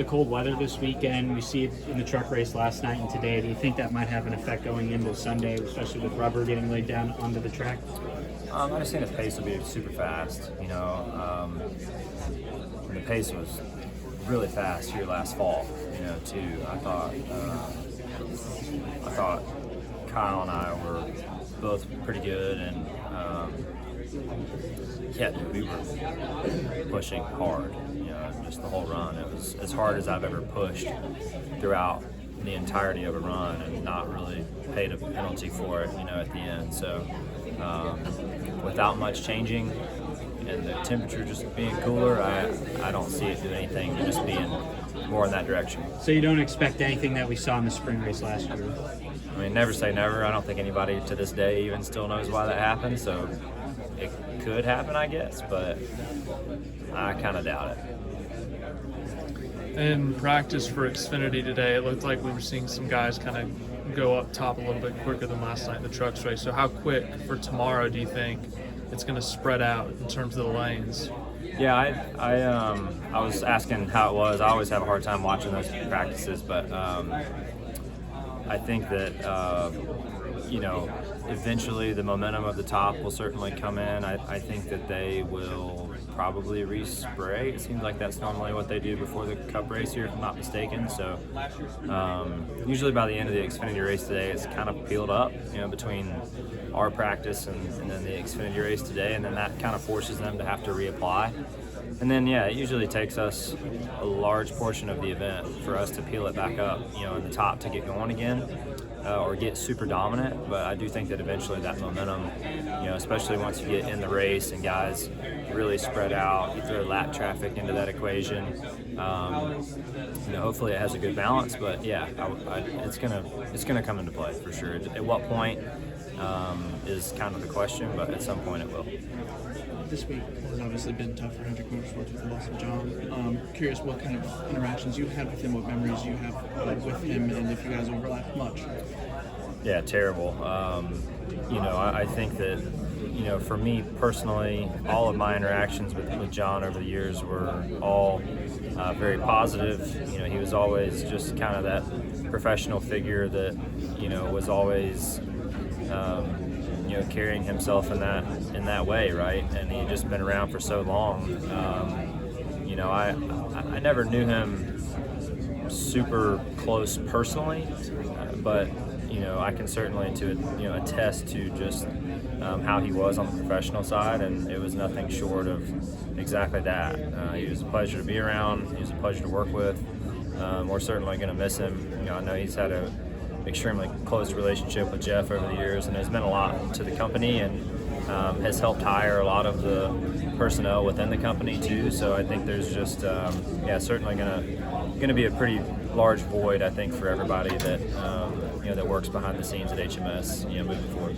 The cold weather this weekend, we see it in the truck race last night and today. Do you think that might have an effect going into Sunday, especially with rubber getting laid down onto the track? I just think the pace will be super fast. The pace was really fast here last fall. Too. I thought Kyle and I were both pretty good, and we were pushing hard. Just the whole run. It was as hard as I've ever pushed throughout the entirety of a run, and not really paid a penalty for it. At the end. So without much changing, and the temperature just being cooler, I don't see it doing anything, just being more in that direction. So you don't expect anything that we saw in the spring race last year? I mean, never say never. I don't think anybody to this day even still knows why that happened, so it could happen, I guess, but I kind of doubt it. In practice for Xfinity today, it looked like we were seeing some guys kind of go up top a little bit quicker than last night in the trucks race. So how quick for tomorrow do you think it's going to spread out in terms of the lanes? Yeah, I was asking how it was. I always have a hard time watching those practices, but I think that eventually the momentum of the top will certainly come in. I think that they will probably respray. It seems like that's normally what they do before the Cup race here, if I'm not mistaken. So usually by the end of the Xfinity race today, it's kind of peeled up, between our practice and then the Xfinity race today, and then that kind of forces them to have to reapply. And then, it usually takes us a large portion of the event for us to peel it back up, in the top to get going again, or get super dominant. But I do think that eventually that momentum, especially once you get in the race and guys really spread out, you throw lap traffic into that equation, hopefully it has a good balance. But it's gonna come into play for sure. At what point is kind of the question, but at some point it will. This week has obviously been tough for Hendrick Motorsports with the loss of Jon. Curious what kind of interactions you had with him, what memories you have with him, and if you guys overlap much. Yeah, terrible. I think that, for me personally, all of my interactions with Jon over the years were all very positive. He was always just kind of that professional figure that, was always carrying himself in that way, right? And he'd just been around for so long. I never knew him super close personally, but I can certainly attest to just how he was on the professional side, and it was nothing short of exactly that. He was a pleasure to be around. He was a pleasure to work with. We're certainly going to miss him. I know he's had a extremely close relationship with Jeff over the years, and has meant a lot to the company, and has helped hire a lot of the personnel within the company too. So I think there's just certainly gonna be a pretty large void, I think, for everybody that that works behind the scenes at HMS moving forward.